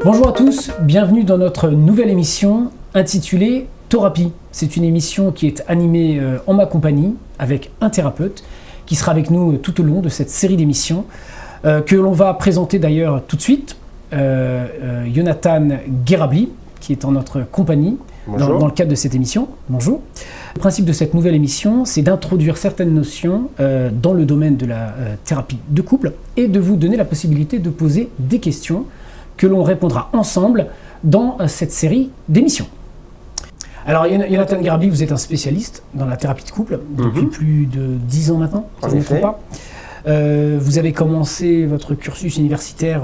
Bonjour à tous, bienvenue dans notre nouvelle émission intitulée Thérapie. C'est une émission qui est animée en ma compagnie avec un thérapeute qui sera avec nous tout au long de cette série d'émissions que l'on va présenter d'ailleurs tout de suite. Jonathan Guérabli qui est en notre compagnie dans le cadre de cette émission. Bonjour. Le principe de cette nouvelle émission, c'est d'introduire certaines notions dans le domaine de la thérapie de couple et de vous donner la possibilité de poser des questions que l'on répondra ensemble dans cette série d'émissions. Alors, Jonathan Guérabli, vous êtes un spécialiste dans la thérapie de couple depuis plus de 10 ans maintenant, si je ne me trompe pas. Vous avez commencé votre cursus universitaire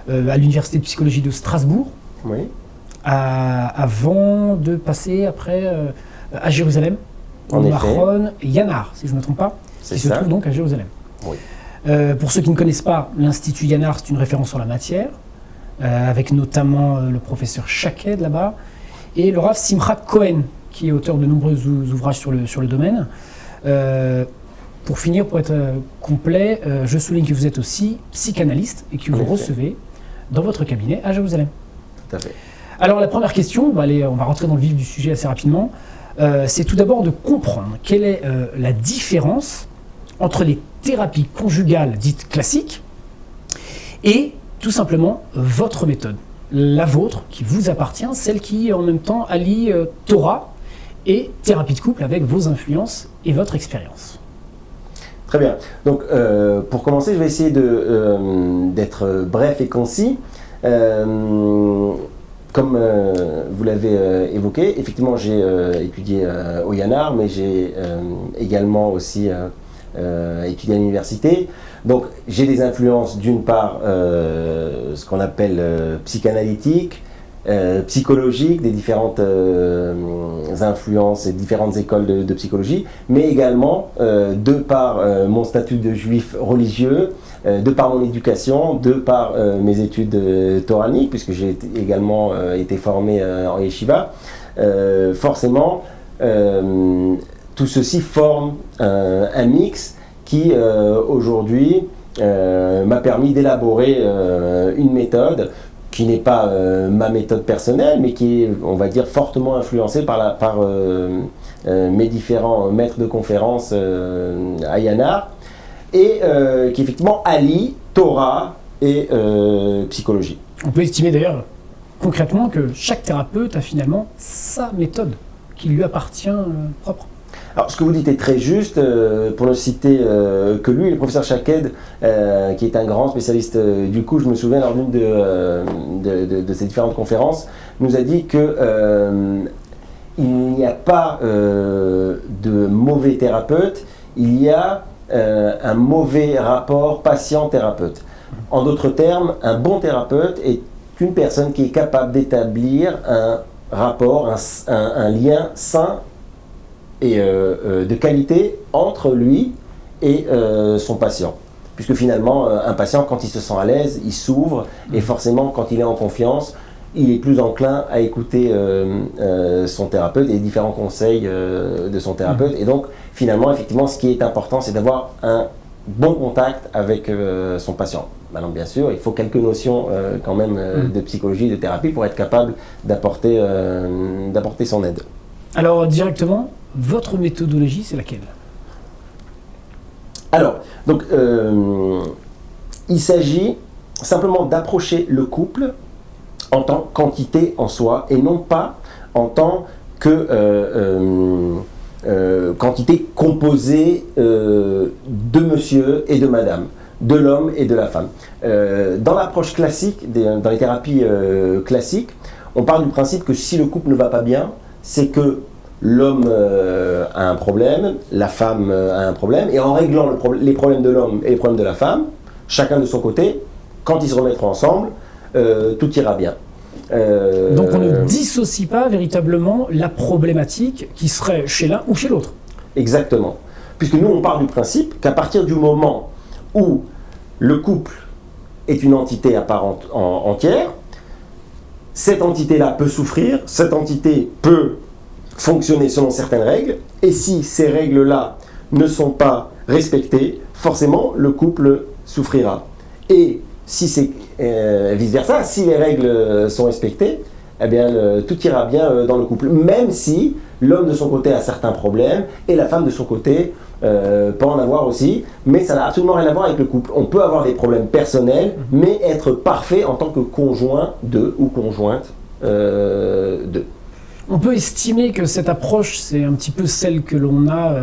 à l'Université de psychologie de Strasbourg, avant de passer après à Jérusalem, au Mahon Yanar, si je ne me trompe pas, qui se trouve donc à Jérusalem. Oui. Pour ceux qui ne connaissent pas, l'Institut Yanar, c'est une référence sur la matière, avec notamment le professeur Shaked là-bas, et le Rav Simcha Cohen, qui est auteur de nombreux ouvrages sur le domaine. Pour finir, pour être complet, je souligne que vous êtes aussi psychanalyste et que vous recevez dans votre cabinet à Jérusalem. Tout à fait. Alors la première question, on va rentrer dans le vif du sujet assez rapidement, c'est tout d'abord de comprendre quelle est la différence entre les thérapies conjugales dites classiques et tout simplement votre méthode, la vôtre qui vous appartient, celle qui en même temps allie Torah et thérapie de couple avec vos influences et votre expérience. Très bien. Donc pour commencer, je vais essayer d'être bref et concis. Comme vous l'avez évoqué, effectivement j'ai étudié au Yanar, mais j'ai également aussi étudié à l'université. Donc j'ai des influences d'une part ce qu'on appelle psychanalytique, psychologique, des différentes influences et différentes écoles de psychologie, mais également de par mon statut de juif religieux, de par mon éducation, de par mes études toraniques, puisque j'ai également été formé en yeshiva, forcément tout ceci forme un mix qui aujourd'hui m'a permis d'élaborer une méthode qui n'est pas ma méthode personnelle, mais qui est, on va dire, fortement influencée par mes différents maîtres de conférences à Yanar, et qui effectivement allie Torah et psychologie. On peut estimer d'ailleurs concrètement que chaque thérapeute a finalement sa méthode qui lui appartient propre. Alors, ce que vous dites est très juste. Pour ne citer que lui, le professeur Shaked, qui est un grand spécialiste du coup, je me souviens lors d'une de ces différentes conférences, nous a dit que il n'y a pas de mauvais thérapeute, il y a un mauvais rapport patient-thérapeute. En d'autres termes, un bon thérapeute est une personne qui est capable d'établir un rapport, un lien sain et de qualité entre lui et son patient. Puisque finalement, un patient, quand il se sent à l'aise, il s'ouvre, et forcément, quand il est en confiance, il est plus enclin à écouter son thérapeute et les différents conseils de son thérapeute. Et donc, finalement, effectivement, ce qui est important, c'est d'avoir un bon contact avec son patient. Maintenant, bien sûr, il faut quelques notions quand même de psychologie, de thérapie pour être capable d'apporter son aide. Alors, directement, votre méthodologie, c'est laquelle ? Alors, donc, il s'agit simplement d'approcher le couple en tant qu'entité en soi et non pas en tant que quantité composée de monsieur et de madame, de l'homme et de la femme. Dans l'approche classique, dans les thérapies classiques, on part du principe que si le couple ne va pas bien, c'est que l'homme a un problème, la femme a un problème, et en réglant les problèmes de l'homme et les problèmes de la femme, chacun de son côté, quand ils se remettront ensemble, tout ira bien. Donc on ne dissocie pas véritablement la problématique qui serait chez l'un ou chez l'autre. Exactement. Puisque nous, on part du principe qu'à partir du moment où le couple est une entité à part entière, cette entité-là peut souffrir, cette entité peut fonctionner selon certaines règles, et si ces règles-là ne sont pas respectées, forcément le couple souffrira. Et si c'est vice-versa, si les règles sont respectées, eh bien, tout ira bien dans le couple. Même si l'homme de son côté a certains problèmes et la femme de son côté peut en avoir aussi, mais ça n'a absolument rien à voir avec le couple. On peut avoir des problèmes personnels, mais être parfait en tant que conjoint de ou conjointe de. On peut estimer que cette approche, c'est un petit peu celle que l'on a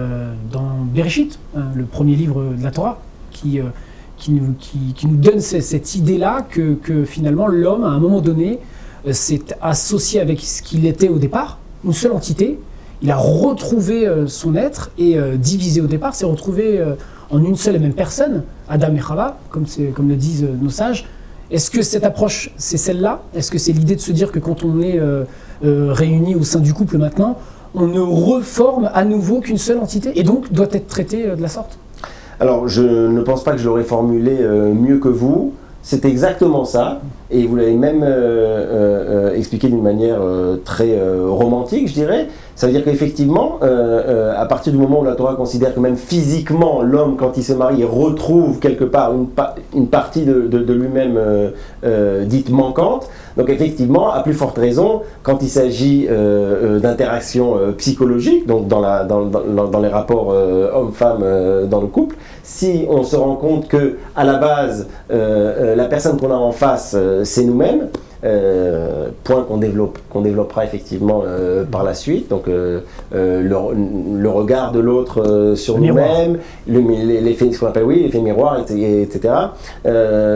dans Bereshit, le premier livre de la Torah, qui nous donne cette idée-là que finalement l'homme, à un moment donné, s'est associé avec ce qu'il était au départ, une seule entité. Il a retrouvé son être et divisé au départ, s'est retrouvé en une seule et même personne, Adam et Chava, comme le disent nos sages. Est-ce que cette approche, c'est celle-là? Est-ce que c'est l'idée de se dire que quand on est réunis au sein du couple maintenant, on ne reforme à nouveau qu'une seule entité et donc doit être traité de la sorte? Alors, je ne pense pas que je l'aurais formulé mieux que vous. C'est exactement ça, et vous l'avez même expliqué d'une manière très romantique, je dirais. Ça veut dire qu'effectivement, à partir du moment où la Torah considère que même physiquement, l'homme, quand il se marie, il retrouve quelque part une partie de lui-même dite manquante. Donc effectivement, à plus forte raison, quand il s'agit d'interactions psychologiques, donc dans les rapports homme-femme dans le couple, si on se rend compte que à la base, la personne qu'on a en face, c'est nous-mêmes, point qu'on développera effectivement par la suite, donc le regard de l'autre sur nous-mêmes, l'effet, ce qu'on appelle l'effet miroir, etc.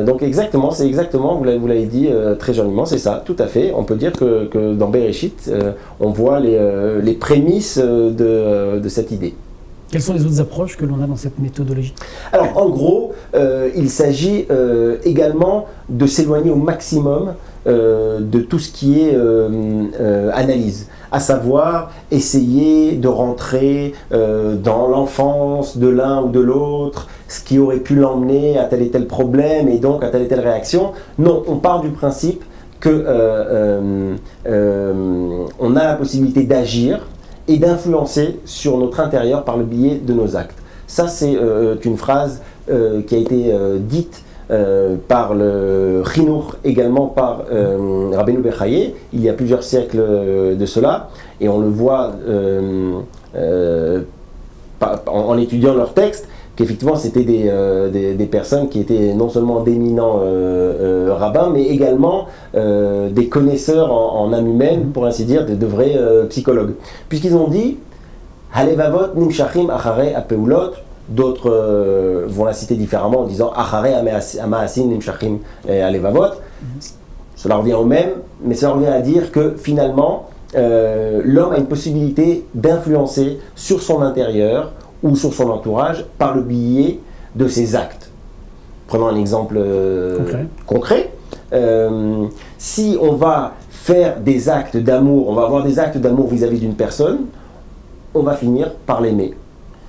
Donc c'est exactement, vous l'avez dit très joliment, c'est ça, tout à fait. On peut dire que dans Bereshit, on voit les prémices de cette idée. Quelles sont les autres approches que l'on a dans cette méthodologie? Alors, en gros, il s'agit également de s'éloigner au maximum de tout ce qui est analyse, à savoir essayer de rentrer dans l'enfance de l'un ou de l'autre, ce qui aurait pu l'emmener à tel et tel problème et donc à telle et telle réaction. Non, on part du principe que on a la possibilité d'agir et d'influencer sur notre intérieur par le biais de nos actes. Ça, c'est une phrase qui a été dite par le Chinour, également par Rabbeinu Bechaye, il y a plusieurs siècles de cela, et on le voit en étudiant leurs textes, qu'effectivement c'était des personnes qui étaient non seulement d'éminents rabbins, mais également des connaisseurs en âme humaine, pour ainsi dire, de vrais psychologues. Puisqu'ils ont dit « Halevavot nimshachim acharei apeulot », d'autres vont la citer différemment en disant « acharei amaasim nimshachim halevavot ». Cela revient au même, mais cela revient à dire que finalement, l'homme a une possibilité d'influencer sur son intérieur ou sur son entourage par le biais de ses actes. Prenons un exemple concret. Si on va faire des actes d'amour, on va avoir des actes d'amour vis-à-vis d'une personne, on va finir par l'aimer.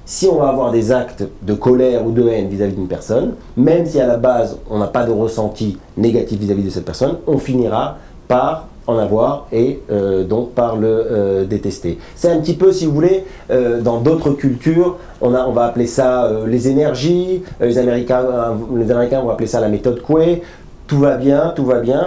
Si on va avoir des actes de colère ou de haine vis-à-vis d'une personne, même si à la base on n'a pas de ressenti négatif vis-à-vis de cette personne, on finira par en avoir et donc par le détester. C'est un petit peu, si vous voulez, dans d'autres cultures, on va appeler ça les énergies, les Américains vont appeler ça la méthode Coué. Tout va bien,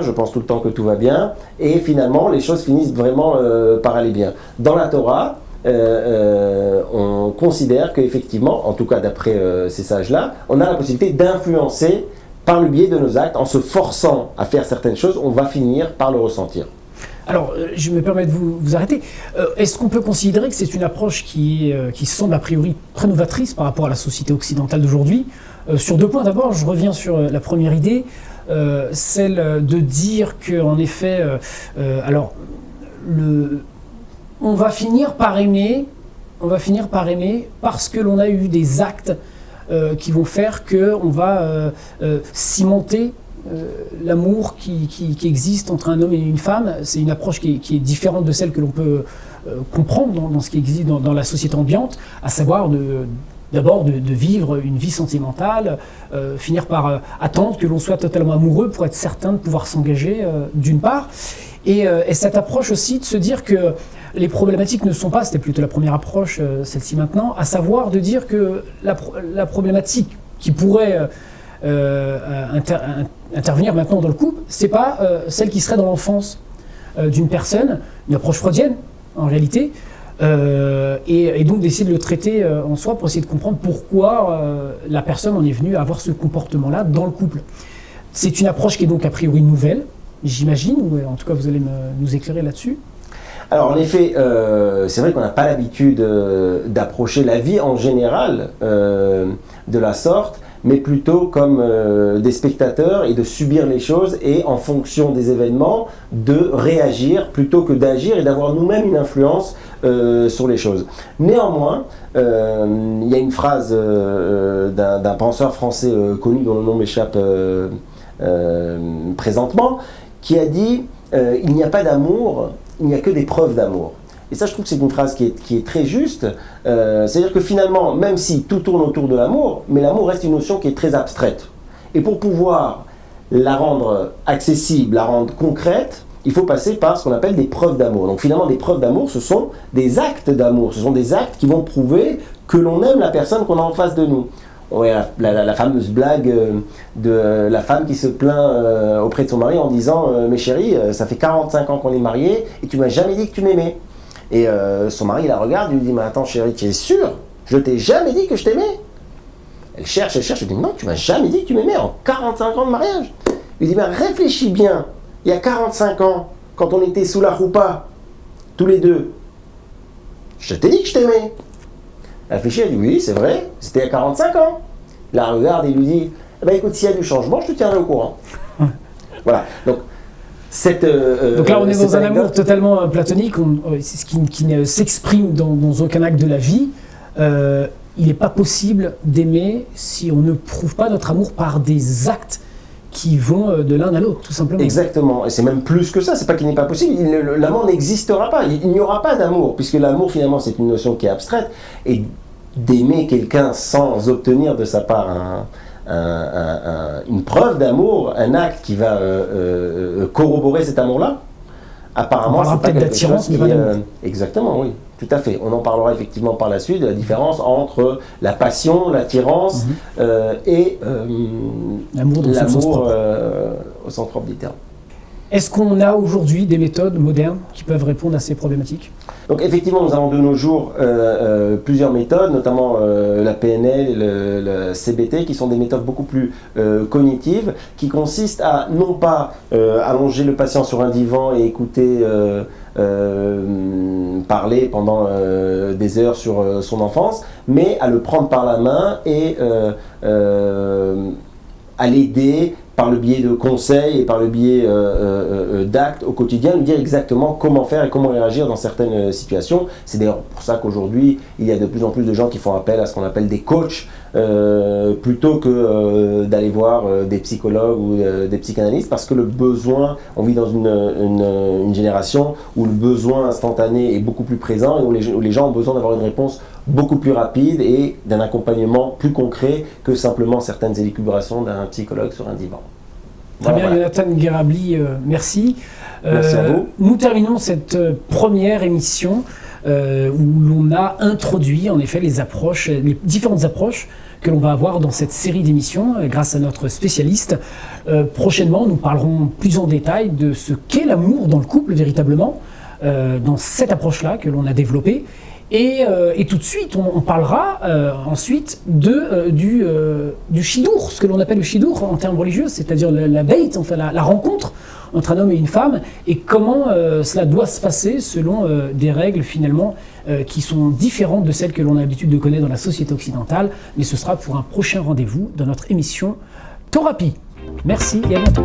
je pense tout le temps que tout va bien, et finalement les choses finissent vraiment par aller bien. Dans la Torah, on considère qu'effectivement, en tout cas d'après ces sages-là, on a la possibilité d'influencer par le biais de nos actes, en se forçant à faire certaines choses, on va finir par le ressentir. Alors, je me permets de vous arrêter. Est-ce qu'on peut considérer que c'est une approche qui semble a priori très novatrice par rapport à la société occidentale d'aujourd'hui? Sur deux points. D'abord, je reviens sur la première idée, celle de dire qu'en effet, on va finir par aimer parce que l'on a eu des actes qui vont faire qu'on va cimenter l'amour qui existe entre un homme et une femme. C'est une approche qui est différente de celle que l'on peut comprendre dans ce qui existe dans la société ambiante, à savoir d'abord de vivre une vie sentimentale, finir par attendre que l'on soit totalement amoureux pour être certain de pouvoir s'engager d'une part. Et cette approche aussi de se dire que les problématiques ne sont pas, c'était plutôt la première approche, celle-ci maintenant, à savoir de dire que la problématique qui pourrait intervenir maintenant dans le couple, c'est pas celle qui serait dans l'enfance d'une personne, une approche freudienne en réalité, et donc d'essayer de le traiter en soi pour essayer de comprendre pourquoi la personne en est venue à avoir ce comportement-là dans le couple. C'est une approche qui est donc a priori nouvelle, j'imagine, ou en tout cas vous allez nous éclairer là-dessus. Alors en effet, c'est vrai qu'on n'a pas l'habitude d'approcher la vie en général de la sorte, mais plutôt comme des spectateurs et de subir les choses et en fonction des événements, de réagir plutôt que d'agir et d'avoir nous-mêmes une influence sur les choses. Néanmoins, il y a une phrase d'un penseur français connu dont le nom m'échappe présentement, qui a dit « Il n'y a pas d'amour, il n'y a que des preuves d'amour ». Et ça, je trouve que c'est une phrase qui est très juste. C'est-à-dire que finalement, même si tout tourne autour de l'amour, mais l'amour reste une notion qui est très abstraite. Et pour pouvoir la rendre accessible, la rendre concrète, il faut passer par ce qu'on appelle des preuves d'amour. Donc finalement, des preuves d'amour, ce sont des actes d'amour. Ce sont des actes qui vont prouver que l'on aime la personne qu'on a en face de nous. Ouais, la fameuse blague de la femme qui se plaint auprès de son mari en disant « Mais chérie, ça fait 45 ans qu'on est mariés et tu m'as jamais dit que tu m'aimais ». Et son mari la regarde et lui dit « Mais attends chérie, tu es sûre? Je t'ai jamais dit que je t'aimais ?» Elle cherche, elle dit « Non, tu m'as jamais dit que tu m'aimais en 45 ans de mariage. » Il dit « Mais réfléchis bien, il y a 45 ans, quand on était sous la roupa, tous les deux, je t'ai dit que je t'aimais. » Elle réfléchit, elle dit « Oui, c'est vrai, c'était il y a 45 ans. » Il la regarde et lui dit eh « ben, écoute, s'il y a du changement, je te tiendrai au courant. » Voilà, donc... Donc là, on est dans un amour totalement platonique, ce qui ne s'exprime dans aucun acte de la vie. Il n'est pas possible d'aimer si on ne prouve pas notre amour par des actes qui vont de l'un à l'autre, tout simplement. Exactement, et c'est même plus que ça, c'est pas qu'il n'est pas possible, l'amour n'existera pas, il n'y aura pas d'amour, puisque l'amour finalement c'est une notion qui est abstraite, et d'aimer quelqu'un sans obtenir de sa part une preuve d'amour, un acte qui va corroborer cet amour-là, apparemment c'est pas quelque chose qui est... Exactement, oui, tout à fait. On en parlera effectivement par la suite de la différence entre la passion, l'attirance et l'amour au sens propre du terme. Est-ce qu'on a aujourd'hui des méthodes modernes qui peuvent répondre à ces problématiques? Donc effectivement, nous avons de nos jours plusieurs méthodes, notamment la PNL et le CBT, qui sont des méthodes beaucoup plus cognitives, qui consistent à non pas allonger le patient sur un divan et écouter parler pendant des heures sur son enfance, mais à le prendre par la main et à l'aider par le biais de conseils et par le biais d'actes au quotidien, lui dire exactement comment faire et comment réagir dans certaines situations. C'est d'ailleurs pour ça qu'aujourd'hui, il y a de plus en plus de gens qui font appel à ce qu'on appelle des coachs, plutôt que d'aller voir des psychologues ou des psychanalystes, parce que le besoin, on vit dans une génération où le besoin instantané est beaucoup plus présent et où les gens ont besoin d'avoir une réponse beaucoup plus rapide et d'un accompagnement plus concret que simplement certaines élucubrations d'un psychologue sur un divan. Très bien, Jonathan Guérabli, merci. Merci à vous. Nous terminons cette première émission où l'on a introduit en effet les différentes approches que l'on va avoir dans cette série d'émissions grâce à notre spécialiste. Prochainement, nous parlerons plus en détail de ce qu'est l'amour dans le couple véritablement, dans cette approche-là que l'on a développée. Et tout de suite, on parlera ensuite du shidur, ce que l'on appelle le shidur en termes religieux, c'est-à-dire la date, enfin la rencontre entre un homme et une femme, et comment cela doit se passer selon des règles finalement qui sont différentes de celles que l'on a l'habitude de connaître dans la société occidentale. Mais ce sera pour un prochain rendez-vous dans notre émission Thorapie. Merci et à bientôt.